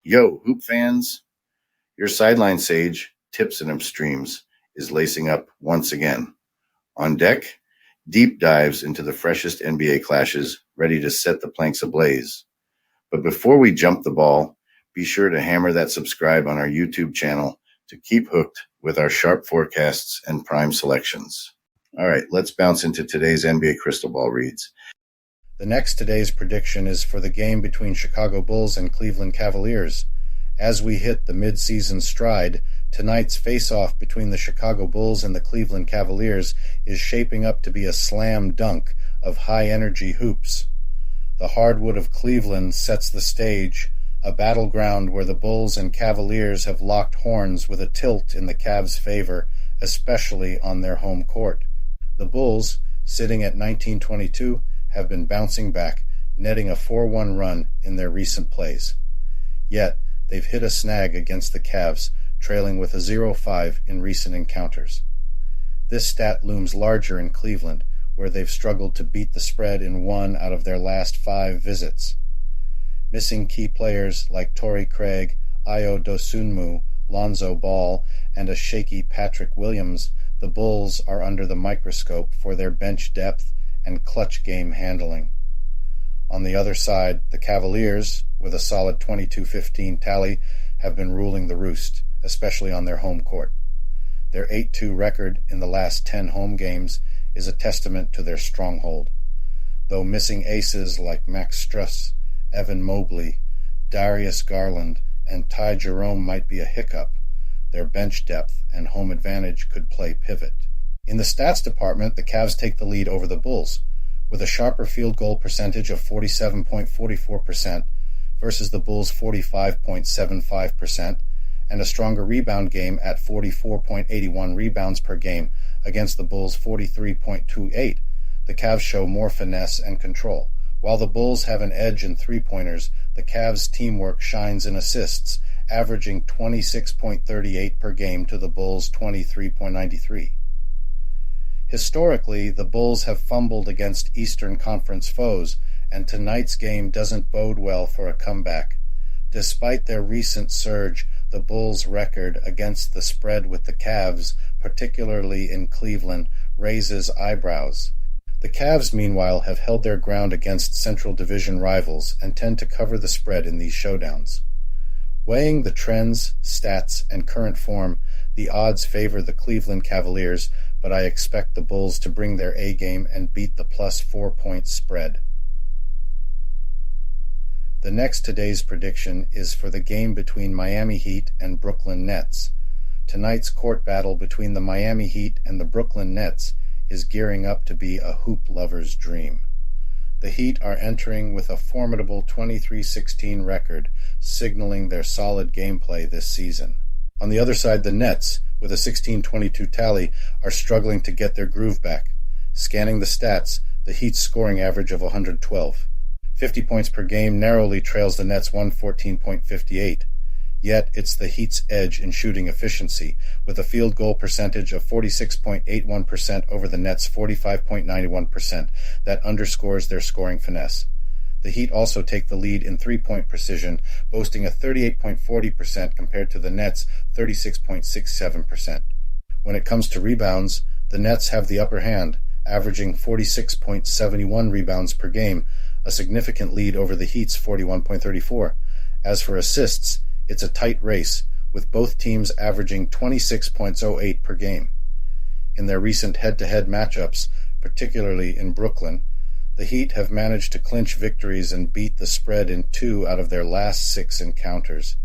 Yo, hoop fans, your sideline sage, Tips and Streams, is lacing up once again. On deck, deep dives into the freshest NBA clashes, ready to set the planks ablaze. But before we jump the ball, be sure to hammer that subscribe on our YouTube channel to keep hooked with our sharp forecasts and prime selections. All right, let's bounce into today's NBA Crystal Ball reads. Today's prediction is for the game between Chicago Bulls and Cleveland Cavaliers. As we hit the mid-season stride, tonight's face-off between the Chicago Bulls and the Cleveland Cavaliers is shaping up to be a slam dunk of high-energy hoops. The hardwood of Cleveland sets the stage, a battleground where the Bulls and Cavaliers have locked horns with a tilt in the Cavs' favor, especially on their home court. The Bulls, sitting at 19-22, have been bouncing back, netting a 4-1 run in their recent plays. Yet, they've hit a snag against the Cavs, trailing with a 0-5 in recent encounters. This stat looms larger in Cleveland, where they've struggled to beat the spread in 1 out of their last 5 visits. Missing key players like Torrey Craig, Ayo Dosunmu, Lonzo Ball, and a shaky Patrick Williams, the Bulls are under the microscope for their bench depth and clutch game handling. On the other side, the Cavaliers, with a solid 22-15 tally, have been ruling the roost, especially on their home court. Their 8-2 record in the last 10 home games is a testament to their stronghold. Though missing aces like Max Struss, Evan Mobley, Darius Garland, and Ty Jerome might be a hiccup, their bench depth and home advantage could play pivot. In the stats department, the Cavs take the lead over the Bulls, with a sharper field goal percentage of 47.44% versus the Bulls' 45.75%, and a stronger rebound game at 44.81 rebounds per game against the Bulls' 43.28. The Cavs show more finesse and control. While the Bulls have an edge in three-pointers, the Cavs' teamwork shines in assists, averaging 26.38 per game to the Bulls' 23.93. Historically, the Bulls have fumbled against Eastern Conference foes, and tonight's game doesn't bode well for a comeback. Despite their recent surge, the Bulls' record against the spread with the Cavs, particularly in Cleveland, raises eyebrows. The Cavs, meanwhile, have held their ground against Central Division rivals and tend to cover the spread in these showdowns. Weighing the trends, stats, and current form, the odds favor the Cleveland Cavaliers, but I expect the Bulls to bring their A-game and beat the plus 4-point spread. Today's prediction is for the game between Miami Heat and Brooklyn Nets. Tonight's court battle between the Miami Heat and the Brooklyn Nets is gearing up to be a hoop lover's dream. The Heat are entering with a formidable 23-16 record, signaling their solid gameplay this season. On the other side, the Nets, with a 16-22 tally, are struggling to get their groove back. Scanning the stats, the Heat's scoring average of 112. 50 points per game narrowly trails the Nets' 114.58. Yet it's the Heat's edge in shooting efficiency, with a field goal percentage of 46.81% over the Nets' 45.91%, that underscores their scoring finesse. The Heat also take the lead in three-point precision, boasting a 38.40% compared to the Nets' 36.67%. When it comes to rebounds, the Nets have the upper hand, averaging 46.71 rebounds per game, a significant lead over the Heat's 41.34. As for assists, it's a tight race, with both teams averaging 26.08 per game. In their recent head-to-head matchups, particularly in Brooklyn, the Heat have managed to clinch victories and beat the spread in 2 out of their last 6 encounters.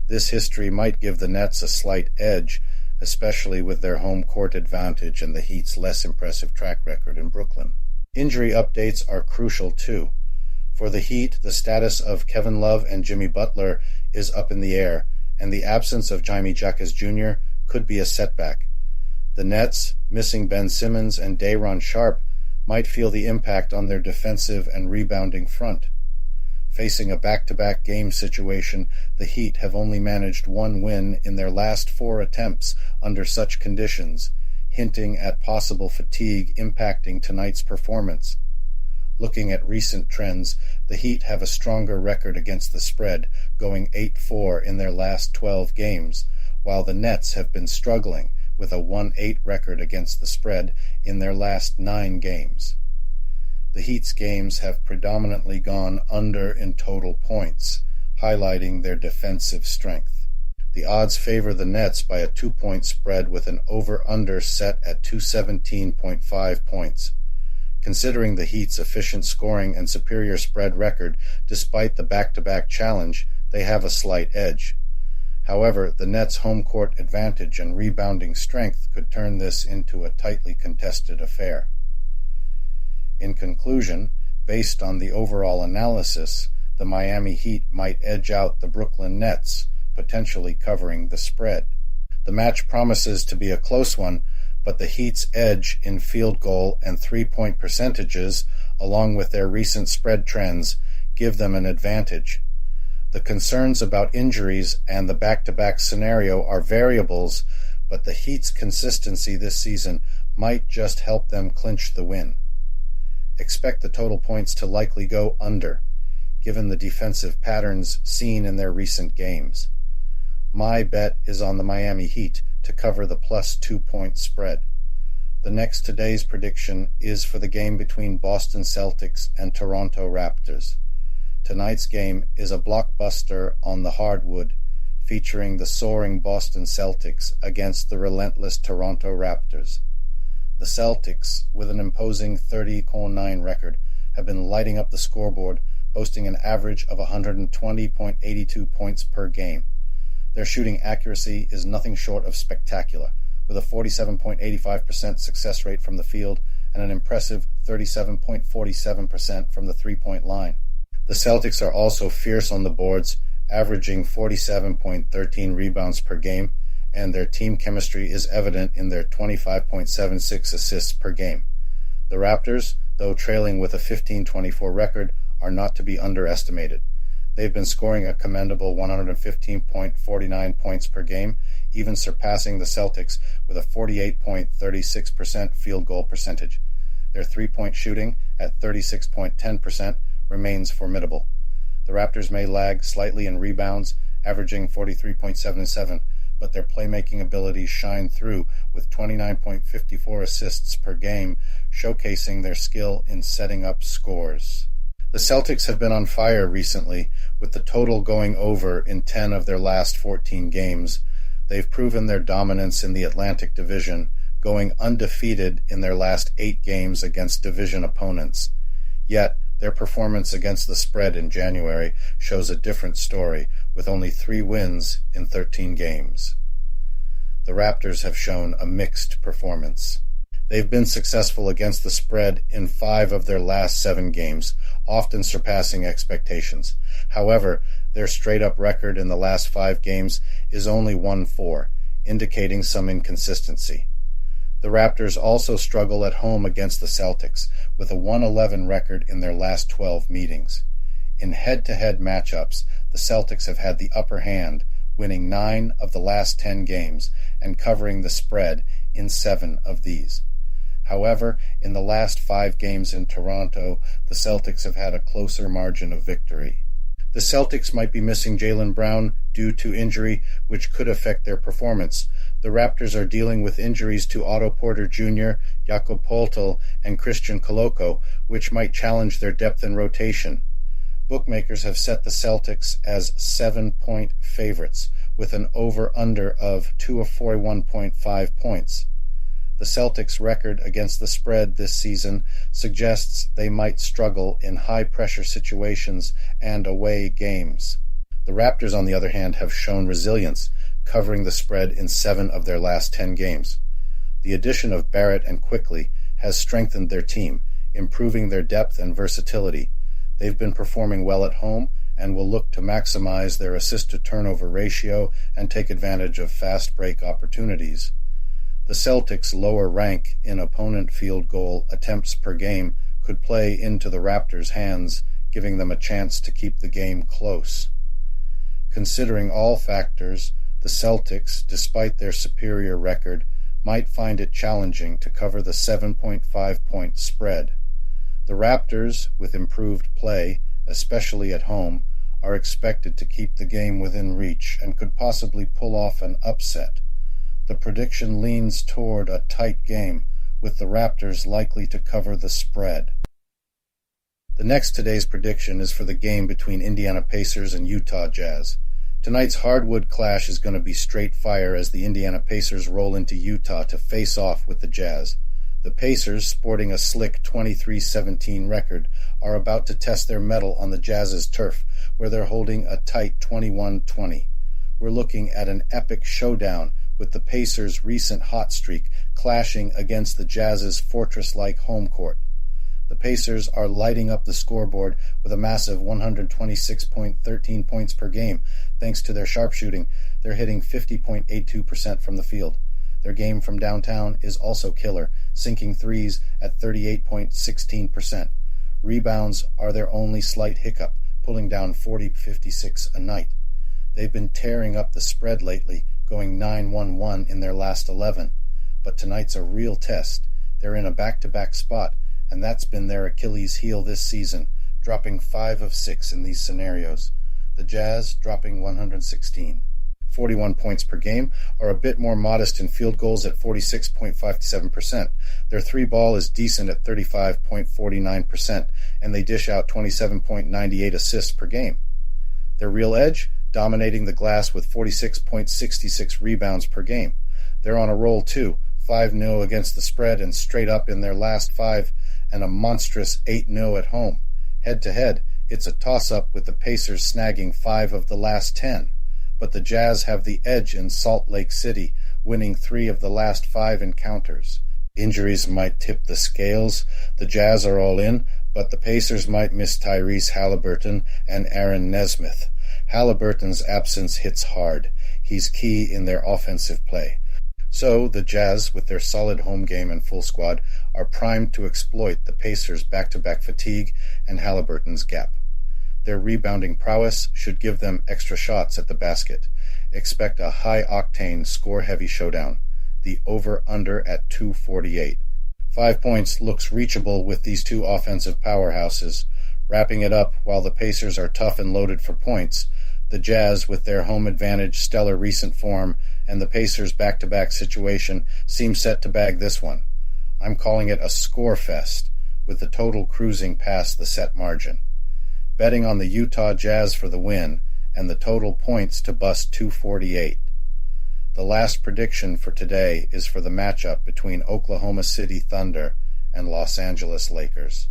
This history might give the Nets a slight edge, especially with their home court advantage and the Heat's less impressive track record in Brooklyn. Injury updates are crucial too. For the Heat, the status of Kevin Love and Jimmy Butler is up in the air, and the absence of Jaime Jaquez Jr. could be a setback. The Nets, missing Ben Simmons and Day'Ron Sharpe, might feel the impact on their defensive and rebounding front. Facing a back-to-back game situation, the Heat have only managed 1 win in their last 4 attempts under such conditions, hinting at possible fatigue impacting tonight's performance. Looking at recent trends, the Heat have a stronger record against the spread, going 8-4 in their last 12 games, while the Nets have been struggling with a 1-8 record against the spread in their last 9 games. The Heat's games have predominantly gone under in total points, highlighting their defensive strength. The odds favor the Nets by a 2-point spread with an over-under set at 217.5 points. Considering the Heat's efficient scoring and superior spread record despite the back-to-back challenge, they have a slight edge. However, the Nets' home court advantage and rebounding strength could turn this into a tightly contested affair. In conclusion, based on the overall analysis, the Miami Heat might edge out the Brooklyn Nets, potentially covering the spread. The match promises to be a close one, but the Heat's edge in field goal and three-point percentages, along with their recent spread trends, give them an advantage. The concerns about injuries and the back-to-back scenario are variables, but the Heat's consistency this season might just help them clinch the win. Expect the total points to likely go under, given the defensive patterns seen in their recent games. My bet is on the Miami Heat to cover the plus 2-point spread. The next today's prediction is for the game between Boston Celtics and Toronto Raptors. Tonight's game is a blockbuster on the hardwood, featuring the soaring Boston Celtics against the relentless Toronto Raptors. The Celtics, with an imposing 30-9 record, have been lighting up the scoreboard, boasting an average of 120.82 points per game. Their shooting accuracy is nothing short of spectacular, with a 47.85% success rate from the field and an impressive 37.47% from the three-point line. The Celtics are also fierce on the boards, averaging 47.13 rebounds per game, and their team chemistry is evident in their 25.76 assists per game. The Raptors, though trailing with a 15-24 record, are not to be underestimated. They've been scoring a commendable 115.49 points per game, even surpassing the Celtics with a 48.36% field goal percentage. Their three-point shooting, at 36.10%, remains formidable. The Raptors may lag slightly in rebounds, averaging 43.77, but their playmaking abilities shine through with 29.54 assists per game, showcasing their skill in setting up scores. The Celtics have been on fire recently, with the total going over in 10 of their last 14 games. They've proven their dominance in the Atlantic Division, going undefeated in their last 8 games against division opponents. Yet, their performance against the spread in January shows a different story, with only 3 wins in 13 games. The Raptors have shown a mixed performance. They've been successful against the spread in 5 of their last 7 games, often surpassing expectations. However, their straight-up record in the last 5 games is only 1-4, indicating some inconsistency. The Raptors also struggle at home against the Celtics, with a 1-11 record in their last 12 meetings. In head-to-head matchups, the Celtics have had the upper hand, winning 9 of the last 10 games and covering the spread in 7 of these. However, in the last 5 games in Toronto, the Celtics have had a closer margin of victory. The Celtics might be missing Jaylen Brown due to injury, which could affect their performance. The Raptors are dealing with injuries to Otto Porter Jr., Jakob Poeltl, and Christian Koloko, which might challenge their depth in rotation. Bookmakers have set the Celtics as 7-point favorites, with an over-under of 241.5 points. The Celtics' record against the spread this season suggests they might struggle in high-pressure situations and away games. The Raptors, on the other hand, have shown resilience, covering the spread in 7 of their last 10 games. The addition of Barrett and Quickley has strengthened their team, improving their depth and versatility. They've been performing well at home and will look to maximize their assist-to-turnover ratio and take advantage of fast break opportunities. The Celtics' lower rank in opponent field goal attempts per game could play into the Raptors' hands, giving them a chance to keep the game close. Considering all factors, the Celtics, despite their superior record, might find it challenging to cover the 7.5-point spread. The Raptors, with improved play, especially at home, are expected to keep the game within reach and could possibly pull off an upset. The prediction leans toward a tight game, with the Raptors likely to cover the spread. The next today's prediction is for the game between Indiana Pacers and Utah Jazz. Tonight's hardwood clash is going to be straight fire as the Indiana Pacers roll into Utah to face off with the Jazz. The Pacers, sporting a slick 23-17 record, are about to test their mettle on the Jazz's turf, where they're holding a tight 21-20. We're looking at an epic showdown, with the Pacers' recent hot streak clashing against the Jazz's fortress-like home court. The Pacers are lighting up the scoreboard with a massive 126.13 points per game. Thanks to their sharpshooting, they're hitting 50.82% from the field. Their game from downtown is also killer, sinking threes at 38.16%. Rebounds are their only slight hiccup, pulling down 40-56 a night. They've been tearing up the spread lately, going 9-1-1 in their last 11. But tonight's a real test. They're in a back-to-back spot, and that's been their Achilles heel this season, dropping 5 of 6 in these scenarios. The Jazz dropping 116. 41 points per game, are a bit more modest in field goals at 46.57%. Their three ball is decent at 35.49%, and they dish out 27.98 assists per game. Their real edge, dominating the glass with 46.66 rebounds per game. They're on a roll too, 5-0 against the spread and straight up in their last 5, and a monstrous 8-0 at home. Head-to-head, it's a toss-up with the Pacers snagging 5 of the last 10. But the Jazz have the edge in Salt Lake City, winning 3 of the last 5 encounters. Injuries might tip the scales. The Jazz are all in, but the Pacers might miss Tyrese Halliburton and Aaron Nesmith. Halliburton's absence hits hard. He's key in their offensive play. So the Jazz, with their solid home game and full squad, are primed to exploit the Pacers' back-to-back fatigue and Halliburton's gap. Their rebounding prowess should give them extra shots at the basket. Expect a high-octane, score-heavy showdown. The over-under at 248. 5 points looks reachable with these two offensive powerhouses. Wrapping it up, while the Pacers are tough and loaded for points, the Jazz, with their home advantage, stellar recent form, and the Pacers' back-to-back situation, seem set to bag this one. I'm calling it a score fest, with the total cruising past the set margin. Betting on the Utah Jazz for the win, and the total points to bust 248. The last prediction for today is for the matchup between Oklahoma City Thunder and Los Angeles Lakers.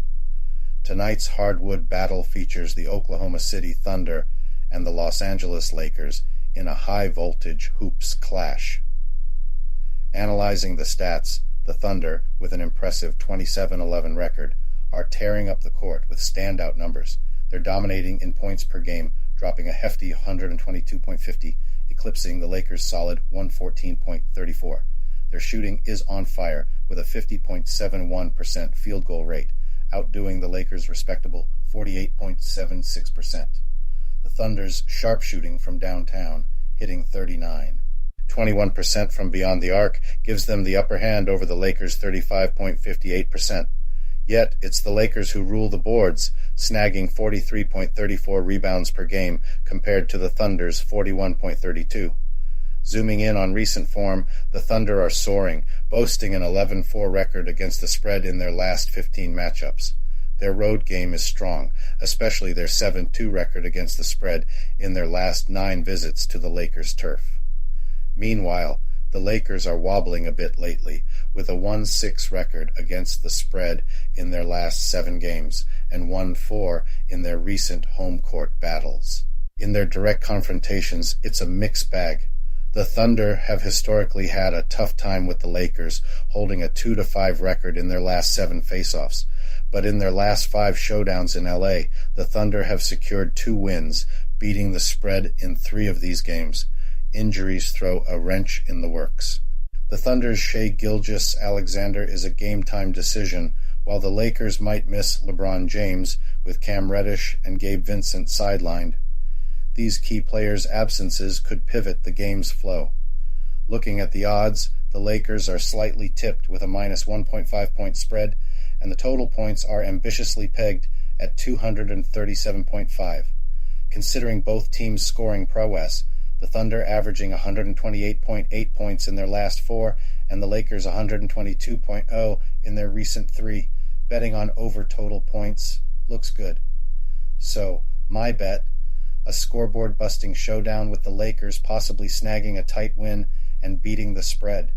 Tonight's hardwood battle features the Oklahoma City Thunder and the Los Angeles Lakers in a high-voltage hoops clash. Analyzing the stats, the Thunder, with an impressive 27-11 record, are tearing up the court with standout numbers. They're dominating in points per game, dropping a hefty 122.50, eclipsing the Lakers' solid 114.34. Their shooting is on fire, with a 50.71% field goal rate, outdoing the Lakers' respectable 48.76%. The Thunder's sharpshooting from downtown, hitting 39. 21% from beyond the arc gives them the upper hand over the Lakers' 35.58%. Yet, it's the Lakers who rule the boards, snagging 43.34 rebounds per game compared to the Thunder's 41.32. Zooming in on recent form, the Thunder are soaring, boasting an 11-4 record against the spread in their last 15 matchups. Their road game is strong, especially their 7-2 record against the spread in their last 9 visits to the Lakers' turf. Meanwhile, the Lakers are wobbling a bit lately, with a 1-6 record against the spread in their last 7 games, and 1-4 in their recent home court battles. In their direct confrontations, it's a mixed bag. The Thunder have historically had a tough time with the Lakers, holding a 2-5 record in their last 7 faceoffs. But in their last 5 showdowns in LA, the Thunder have secured 2 wins, beating the spread in 3 of these games. Injuries throw a wrench in the works. The Thunder's Shai Gilgeous-Alexander is a game-time decision, while the Lakers might miss LeBron James, with Cam Reddish and Gabe Vincent sidelined. These key players' absences could pivot the game's flow. Looking at the odds, the Lakers are slightly tipped with a minus 1.5 point spread, and the total points are ambitiously pegged at 237.5. Considering both teams' scoring prowess, the Thunder averaging 128.8 points in their last 4 and the Lakers 122.0 in their recent 3, betting on over total points looks good. So, my bet, a scoreboard-busting showdown with the Lakers possibly snagging a tight win and beating the spread.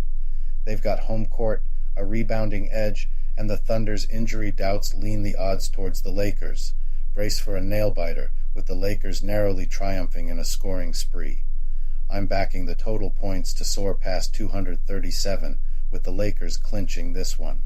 They've got home court, a rebounding edge, and the Thunder's injury doubts lean the odds towards the Lakers. Brace for a nail-biter, with the Lakers narrowly triumphing in a scoring spree. I'm backing the total points to soar past 237, with the Lakers clinching this one.